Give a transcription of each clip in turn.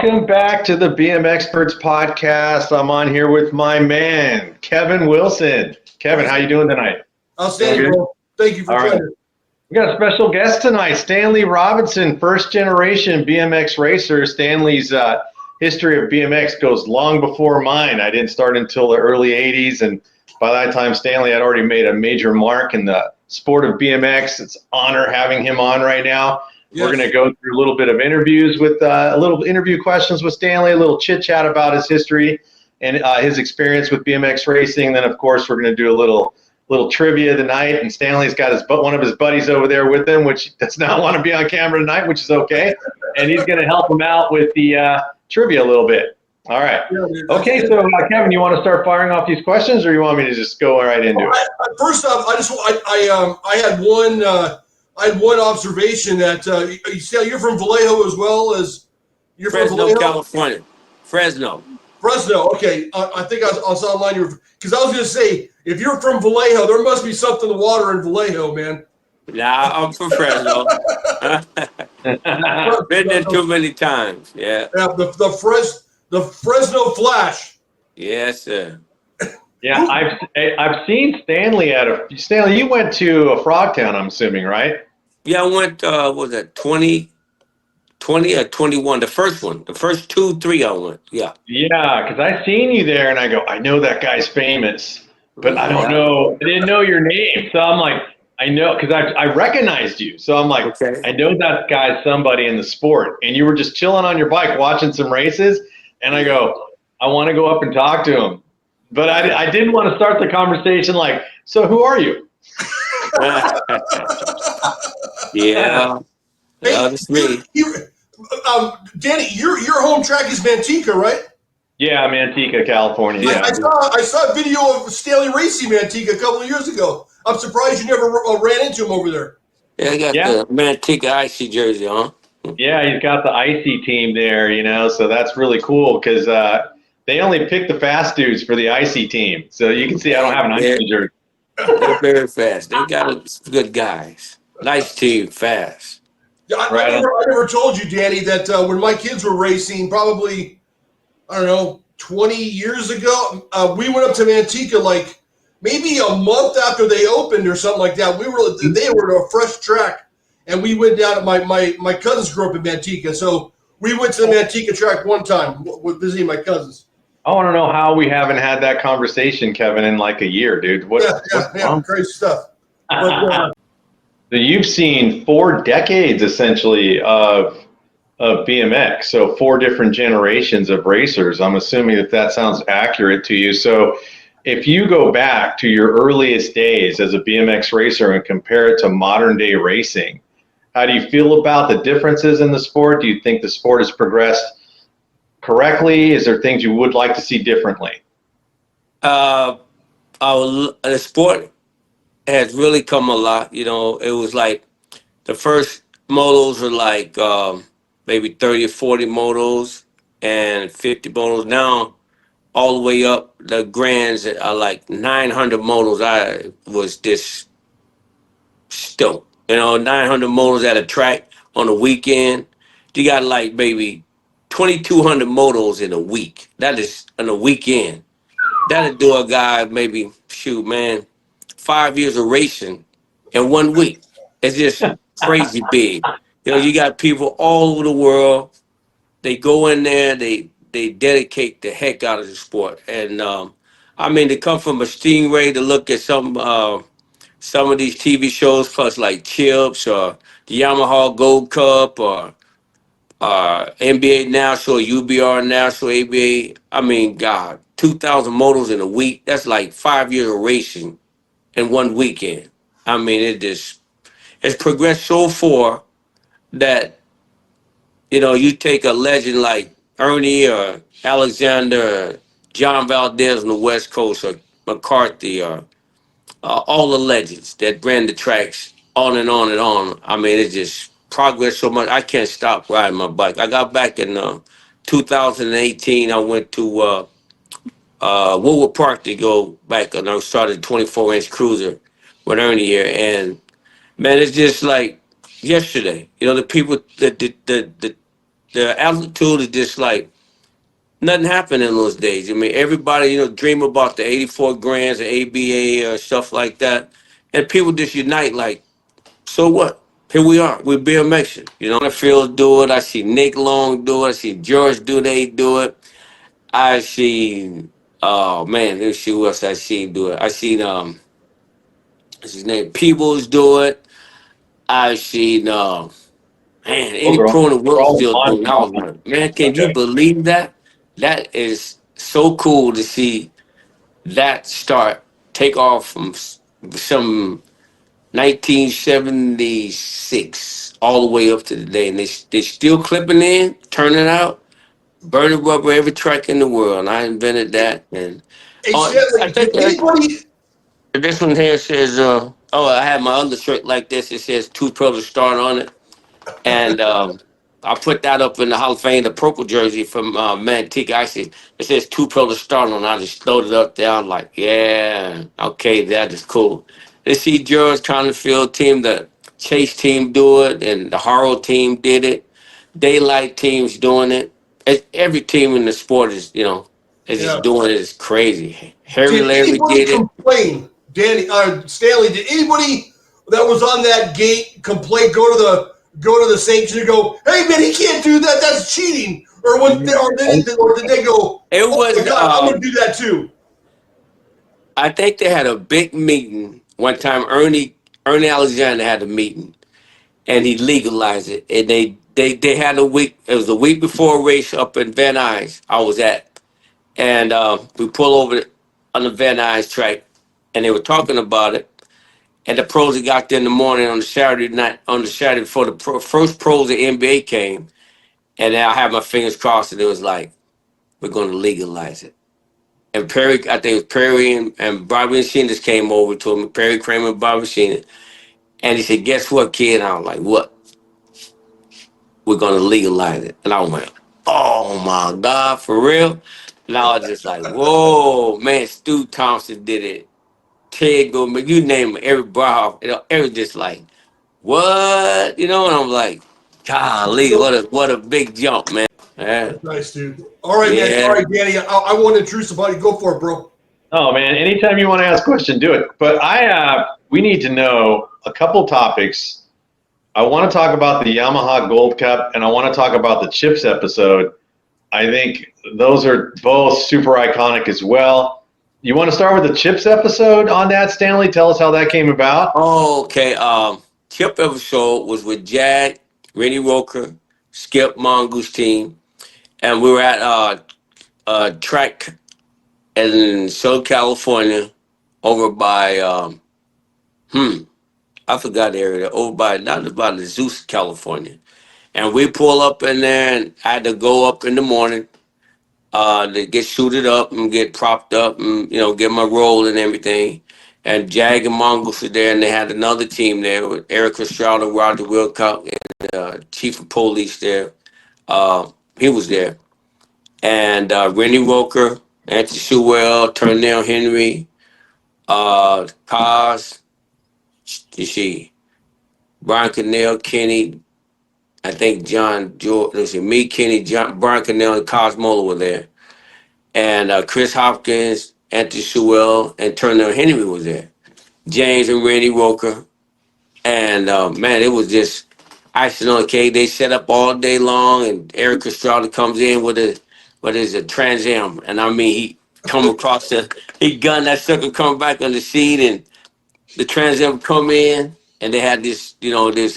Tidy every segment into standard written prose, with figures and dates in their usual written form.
Welcome back to the BMXPERTS Podcast. I'm on here with my man, Kevin Wilson. Kevin, how you doing tonight? Outstanding, bro. Thank you for joining. We got a special guest tonight, Stanley Robinson, first generation BMX racer. Stanley's history of BMX goes long before mine. I didn't start until the early 80s, and by that time, Stanley had already made a major mark in the sport of BMX. It's an honor having him on right now. Yes. We're going to go through a little bit of interviews with a little interview questions with Stanley, a little chit chat about his history and his experience with BMX racing. Then, of course, we're going to do a little trivia tonight. And Stanley's got one of his buddies over there with him, which does not want to be on camera tonight, which is okay. And he's going to help him out with the trivia a little bit. All right. Okay, so Kevin, you want to start firing off these questions, or you want me to just go right into it? First off, I had one observation that you say you're from Vallejo as well as you're Fresno, from Vallejo? California. Fresno. Okay. I think I was online. Because I was going to say, if you're from Vallejo, there must be something to water in Vallejo, man. Nah, I'm from Fresno. Been there too many times. Yeah. The Fresno Flash. Yes, sir. Yeah, I've seen Stanley Stanley, you went to a Frogtown, I'm assuming, right? Yeah, I went, was it 20 or 21? The first one. The first 2, 3 I went, yeah. Yeah, because I seen you there, and I go, I know that guy's famous, but I don't know. I didn't know your name. So I'm like, I know, because I recognized you. So I'm like, okay. I know that guy's somebody in the sport. And you were just chilling on your bike watching some races, and I go, I want to go up and talk to him. But I didn't want to start the conversation like, so who are you? Yeah, that's me. Danny, your home track is Manteca, right? Yeah, Manteca, California. Yeah. I saw a video of Stanley racing Manteca a couple of years ago. I'm surprised you never ran into him over there. Yeah, I got the Manteca icy jersey on. Yeah, he's got the icy team there, so that's really cool because they only pick the fast dudes for the icy team. So you can see I don't have an icy jersey. They're very fast. They got good guys. Nice team, fast. Yeah, I never told you, Danny, that when my kids were racing, probably, 20 years ago, we went up to Manteca like maybe a month after they opened or something like that. They were at a fresh track, and we went down. My cousins grew up in Manteca, so we went to the Manteca track one time visiting my cousins. I want to know how we haven't had that conversation, Kevin, in like a year, dude. Yeah, crazy stuff. So you've seen 4 decades, essentially, of BMX, so 4 different generations of racers. I'm assuming that sounds accurate to you. So if you go back to your earliest days as a BMX racer and compare it to modern-day racing, how do you feel about the differences in the sport? Do you think the sport has progressed correctly? Is there things you would like to see differently? The sport has really come a lot. It was like the first motos were like maybe 30 or 40 motos and 50 motos. Now, all the way up, the grands are like 900 motos. I was just stoked. 900 motos at a track on a weekend. You got like maybe 2,200 motos in a week. That is on a weekend. That'll do a guy maybe, 5 years of racing in 1 week. It's just crazy big. You got people all over the world. They go in there, they dedicate the heck out of the sport. And to come from a Stingray to look at some of these TV shows, plus like Chips or the Yamaha Gold Cup or NBA National, UBR National, ABA. God, 2,000 motos in a week. That's like 5 years of racing in 1 weekend. It's progressed so far that, you take a legend like Ernie or Alexander or John Valdez on the West Coast or McCarthy or all the legends that ran the tracks on and on and on. It just progressed so much. I can't stop riding my bike. I got back in 2018. I went to Woodward Park to go back, and I started a 24-inch cruiser with Ernie here. And, man, it's just like yesterday. The people, the the altitude is just like nothing happened in those days. I mean, everybody, dream about the 84 grands or ABA or stuff like that. And people just unite like, so what? Here we are. We're BMXing. I feel do it. I see Nick Long do it. I see George Duday do it. I see, oh man, let me see who else I seen do it. I seen, what's his name? Peebles do it. I seen, man, Those any are pro in the they're world all still on. doing it. I was like, man, can you Okay. believe that? That is so cool to see that start take off from some 1976 all the way up to today, and they still clipping in, turning out, burning rubber every track in the world. And I invented that, and Hey, I Stanley, think did anybody? this one here says, I have my undershirt like this. It says Two Brothers Start on it. And I put that up in the Hall of Fame, the purple jersey from Manteca. It says Two Brothers Start on. I just throwed it up there. I'm like, yeah, okay, that is cool. They see George Confield team, the Chase team do it, and the Harrow team did it. Daylight teams doing it. Every team in the sport is Yeah. just doing it. It's crazy. Harry Did Larry anybody did it. complain, Danny, Stanley? Did anybody that was on that gate complain? Go to the sanctions and go, "Hey man, he can't do that. That's cheating." Or did they go, It "Oh my was. God, I'm going to do that too"? I think they had a big meeting one time. Ernie Alexander had a meeting, and he legalized it. And they had a week. It was a week before a race up in Van Nuys. I was at, and we pull over on the Van Nuys track, and they were talking about it. And the pros that got there in the morning on the Saturday night, on the Saturday before the first pros of NBA came, and I had my fingers crossed, and it was like, we're going to legalize it. And Perry, I think it was Perry and Bobby and Sheena's came over to him, Perry Kramer and Bobby Sheena. And he said, guess what, kid? And I was like, what? We're going to legalize it. And I went, oh my God, for real? And I was just like, whoa, man, Stu Thompson did it. Ted Goldman, you name it, every bar, every just like, what? And I'm like, golly, So what a big jump, man. Yeah. that's nice, dude. All right, man. Yeah. Sorry, Danny. I want to introduce somebody. Go for it, bro. Oh man, anytime you want to ask a question, do it. But we need to know a couple topics. I want to talk about the Yamaha Gold Cup, and I want to talk about the Chips episode. I think those are both super iconic as well. You want to start with the Chips episode on that, Stanley? Tell us how that came about. Oh, okay. Chip episode was with Jag, Rennie Roker, Skip Mongoose team, and we were at a track in Southern California, over by I forgot the area. Over by not about the Zeus, California, and we pull up in there, and I had to go up in the morning. To get suited up and get propped up and get my role and everything. And Jag and Mongoose were there, and they had another team there with Eric Estrada, Roger Wilcock, and Chief of Police there. He was there, and Rennie Roker, Anthony Sewell, Turnell Henry, Cos, you see, Brian Cannell, Kenny. I think John George. Let's see, me, Kenny, Brian Cannell, and Cosmola were there. And Chris Hopkins, Anthony Sewell, and Turner Henry was there. James and Randy Roker. And man, it was just icing on the cake. They set up all day long, and Eric Estrada comes in with a Trans Am. And I mean, he come across he gunned that sucker, come back on the seat, and the Trans Am come in, and they had this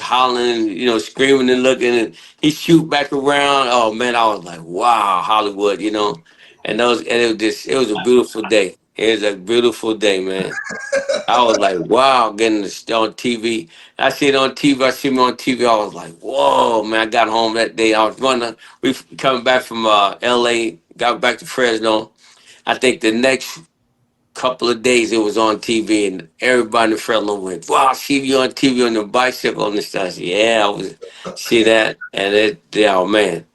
hollering, screaming and looking, and he shoot back around. Oh man, I was like, wow, Hollywood. It was a beautiful day. It was a beautiful day, man. I was like, wow, getting this on TV. I see it on TV. I see me on TV. I was like, whoa, man. I got home that day. We coming back from LA, got back to Fresno. I think the next couple of days it was on TV, and everybody in Fresno went, wow, I see you on TV on the bicycle and stuff. I said, yeah, I was see that. And oh man,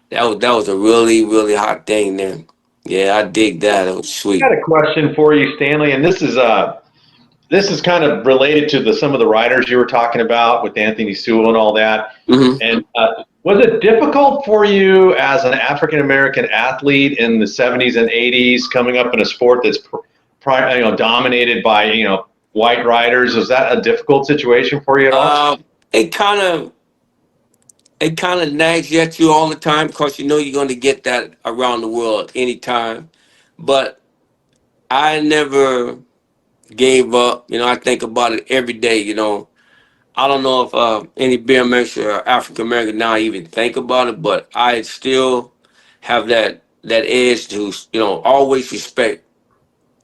that was a really, really hot thing then. Yeah, I dig that. It was I sweet. got a question for you, Stanley, and this is kind of related to some of the riders you were talking about with Anthony Sewell and all that. Hmm. And Was it difficult for you as an African American athlete in the 70s and 80s, coming up in a sport that's dominated by white riders? Was that a difficult situation for you at all? It kind of nags at you all the time because you know you're going to get that around the world anytime. But I never gave up. I think about it every day. I don't know if any BMX or African American now even think about it, but I still have that edge to always respect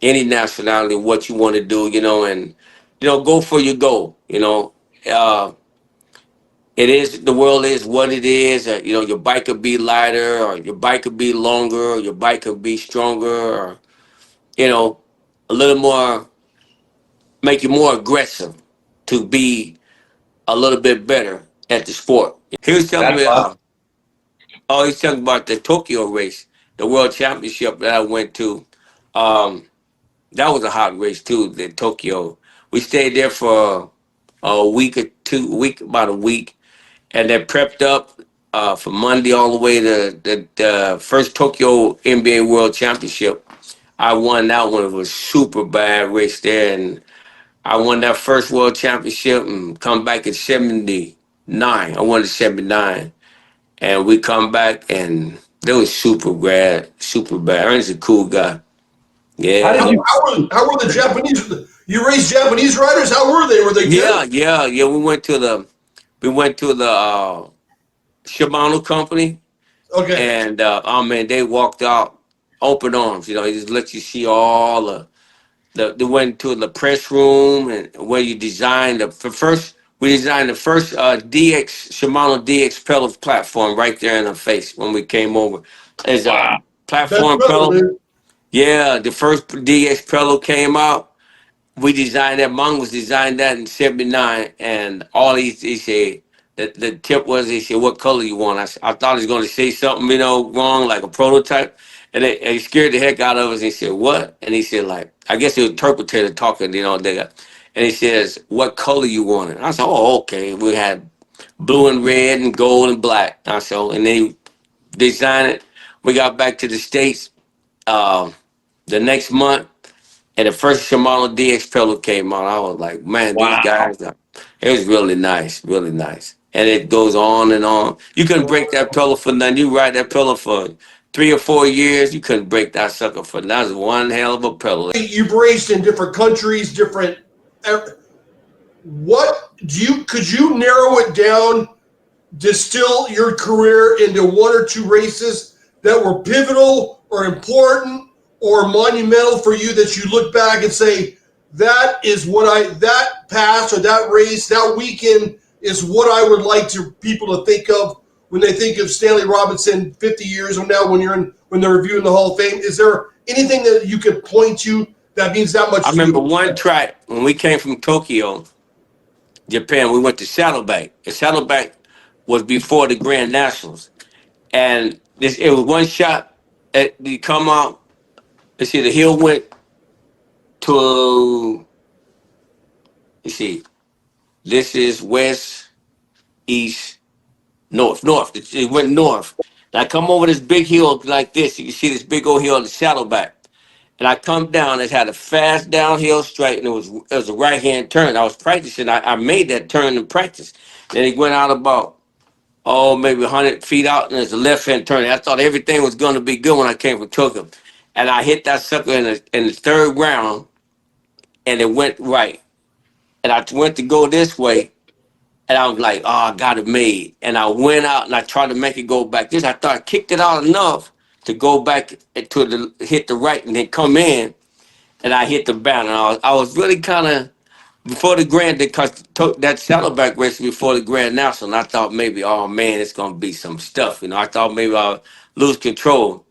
any nationality, what you want to do, and go for your goal. Uh, it is the world is what it is. Your bike could be lighter, or your bike could be longer, or your bike could be stronger, or a little more, make you more aggressive to be a little bit better at the sport. He was telling That's me, awesome. he's talking about the Tokyo race, the World Championship that I went to. Um, that was a hot race too, the Tokyo. We stayed there for a week or about a week, and then prepped up for Monday all the way to the first Tokyo NBA World Championship. I won that one. It was super bad race there, and I won that first World Championship and come back in '79. I won in '79, and we come back and they was super bad, super bad. Ernest's a cool guy. How Yeah. did you? How were the Japanese? You raced Japanese riders. How were they? Were they Yeah, good? yeah, yeah. We went to the Shimano company, Okay. and oh man, they walked out open arms. They just let you see all they went to the press room and where you designed we designed the first DX Shimano DX pedal platform right there in her face when we came over. As a Wow. Best platform brother, pedal, man. yeah, the first DX pedal came out. We designed that. Mongoose designed that in '79, and all he said. The tip was, he said, "What color you want?" I thought he was going to say something, wrong, like a prototype, and it scared the heck out of us. He said, "What?" And he said, like, I guess he was interpreter talking, and he says, "What color you want?" And I said, "Oh, okay." We had blue and red and gold and black. I said, and then he designed it. We got back to the States the next month, and the first Shimano DX pedal came out. I was like, man, these Wow. guys, it was really nice, really nice. And it goes on and on. You couldn't break that pedal for nothing. You ride that pedal for 3 or 4 years, you couldn't break that sucker for nothing. That was one hell of a pedal. You've raced in different countries, different. What do you? Could you narrow it down? Distill your career into one or two races that were pivotal or important or monumental for you that you look back and say, that is that pass or that race, that weekend is what I would like to people to think of when they think of Stanley Robinson 50 years from now when they're reviewing the Hall of Fame? Is there anything that you could point to that means that much I to remember you? one track when we came from Tokyo, Japan, we went to Saddleback. The Saddleback was before the Grand Nationals. And it was one shot at the come out. Let's see, the hill went to, let's see, this is west, east, north. It went north. And I come over this big hill like this. You can see this big old hill, the Saddleback. And I come down. It had a fast downhill straight, and it was a right hand turn. I was practicing. I made that turn in practice. Then it went out about maybe 100 feet out, and there's a left hand turn. I thought everything was going to be good when I came from Tokyo, and I hit that sucker in the third round, and it went right. And I went to go this way, and I was like, "Oh, I got it made." And I went out and I tried to make it go back. I thought I kicked it out enough to go back to hit the right and then come in, and I hit the bound. And I was really kind of before the grand, because that saddleback race before the Grand National. And I thought maybe, oh man, it's gonna be some stuff. I thought maybe I'll lose control.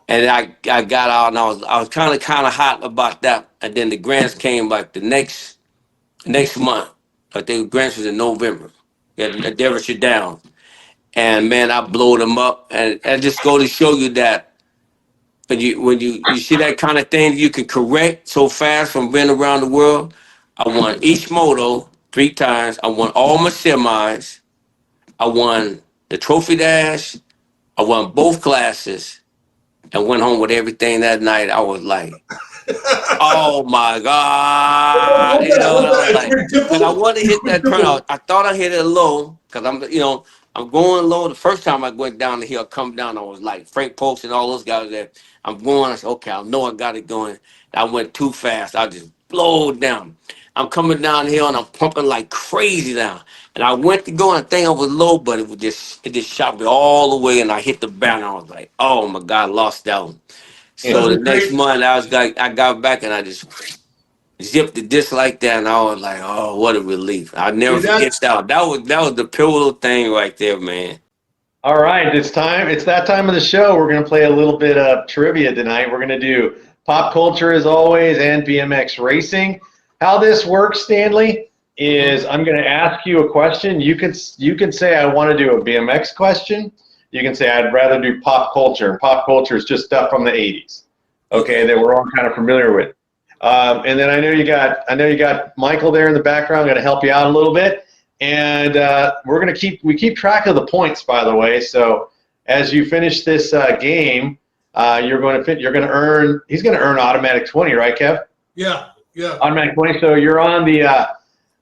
And I got out, and I was kind of hot about that. And then the grants came like the next month. I think the grants was in November. Yeah, the Devonshire Down. And man, I blew them up. And just go to show you that when you see that kind of thing you can correct so fast from being around the world. I won each moto 3 times. I won all my semis. I won the trophy dash. I won both classes and went home with everything that night. I was like, oh my God. You know, and I was like, because I wanted to hit that turnout. I thought I hit it low because I'm going low. The first time I went down the hill, come down, I was like Frank Post and all those guys there. I'm going, I said, okay, I know I got it going. I went too fast. I just blowed down. I'm coming down the hill and I'm pumping like crazy down. And I went to go and I think I was low, but it just shot me all the way and I hit the banner. I was like, oh my God, I lost that one. So the next month I got back and I just zipped it just like that, and I was like, "Oh, what a relief!" I'll never forget that. That was the pivotal thing right there, man. All right, it's time. It's that time of the show. We're going to play a little bit of trivia tonight. We're going to do pop culture as always and BMX racing. How this works, Stanley, is I'm going to ask you a question. You can say I want to do a BMX question. You can say I'd rather do pop culture. Pop culture is just stuff from the 80s, okay, that we're all kind of familiar with. And then I know you got Michael there in the background, going to help you out a little bit. And we keep track of the points, by the way. So as you finish this game, he's going to earn automatic 20, right, Kev? Yeah. Automatic 20. So you're on the.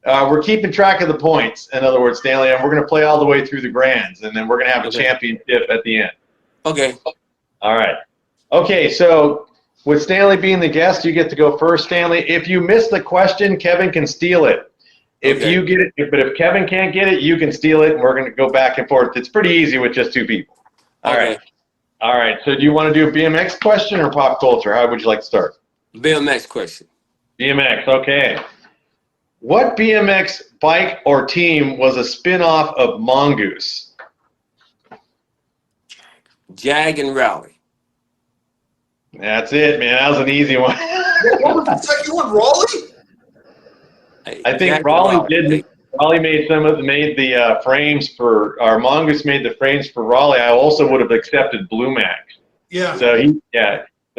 We're keeping track of the points. In other words, Stanley, and we're going to play all the way through the grands, and then we're going to have a championship at the end. Okay. All right. Okay. So with Stanley being the guest, you get to go first, Stanley. If you miss the question, Kevin can steal it. If you get it, but if Kevin can't get it, you can steal it, and we're going to go back and forth. It's pretty easy with just two people. All right. So do you want to do a BMX question or pop culture? How would you like to start? BMX question. BMX, okay. What BMX bike or team was a spin-off of Mongoose? Jag and Raleigh. That's it, man. That was an easy one. What was the second one, Raleigh? I think Raleigh did. Raleigh made the frames for, or Mongoose made the frames for Raleigh. I also would have accepted Blue Max. Yeah. So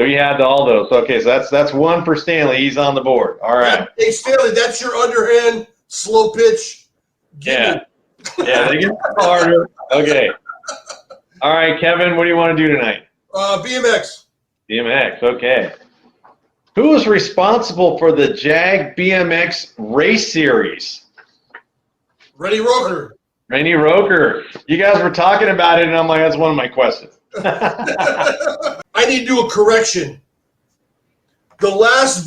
he had all those. Okay, so that's one for Stanley. He's on the board. All right. Hey Stanley, that's your underhand slow pitch. Yeah, they get harder. Okay. All right, Kevin, what do you want to do tonight? BMX. BMX, okay. Who is responsible for the Jag BMX race series? Rennie Roker. Rennie Roker. You guys were talking about it, and I'm like, that's one of my questions. I need to do a correction. The last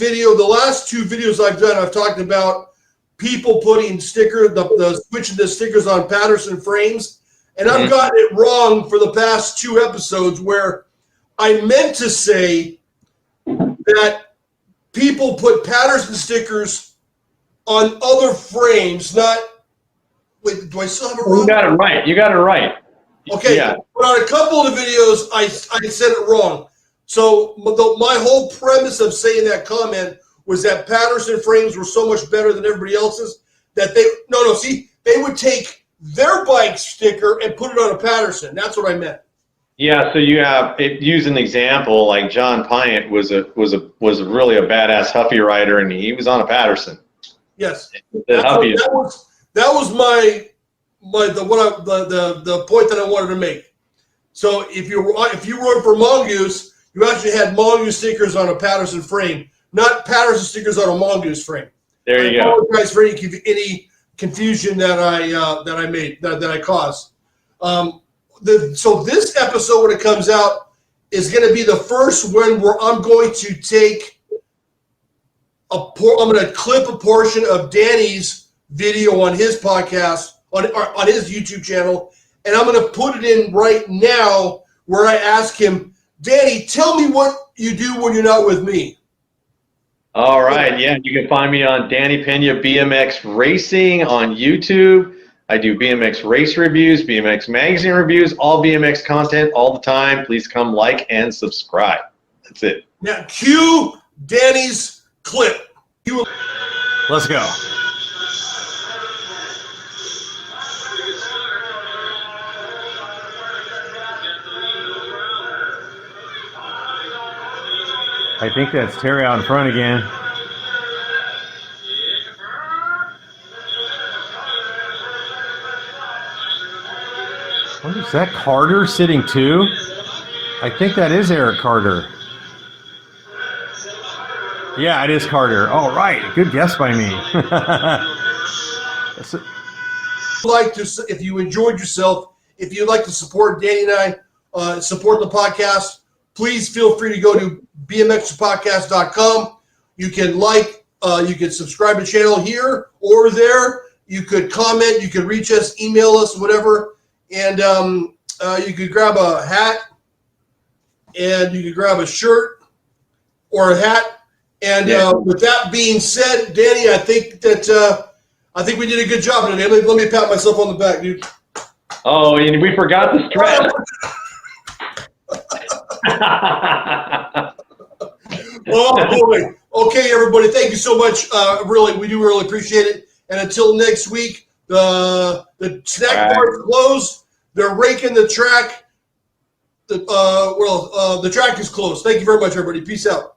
two videos I've done, I've talked about people putting switching the stickers on Patterson frames, and I've gotten it wrong for the past two episodes where I meant to say that people put Patterson stickers on other frames, not. Wait, do I still have it wrong? You got it right. Okay, yeah. But on a couple of the videos, I said it wrong. So my whole premise of saying that comment was that Patterson frames were so much better than everybody else's that they would take their bike sticker and put it on a Patterson. That's what I meant. Yeah, so use an example like John Pyatt was really a badass Huffy rider, and he was on a Patterson. Yes, that was the point that I wanted to make. So if you rode for Mongoose, you actually had Mongoose stickers on a Patterson frame, not Patterson stickers on a Mongoose frame. There you go. I apologize for any confusion that I caused. So this episode, when it comes out, is going to be the first one where I'm going to take I'm going to clip a portion of Danny's video on his podcast on his YouTube channel, and I'm going to put it in right now where I ask him, Danny, tell me what you do when you're not with me. All right, yeah, you can find me on Danny Pena BMX Racing on YouTube. I do BMX race reviews, BMX magazine reviews, all BMX content all the time. Please come like and subscribe. That's it. Now, cue Danny's clip. Let's go. I think that's Terry out in front again. What is that, Carter sitting 2? I think that is Eric Carter. Yeah, it is Carter. All right, good guess by me. If you enjoyed yourself, if you'd like to support Danny and I, support the podcast, please feel free to go to BMXPodcast.com. You can you can subscribe to the channel here or there. You could comment, you could reach us, email us, whatever. And you could grab a hat, and you could grab a shirt or a hat. And with that being said, Danny, I think we did a good job today. Let me pat myself on the back, dude. Oh, and we forgot the stretch. Oh, boy. Okay, everybody, thank you so much. We do really appreciate it. And until next week, the snack bar is closed. They're raking the track. The track is closed. Thank you very much, everybody. Peace out.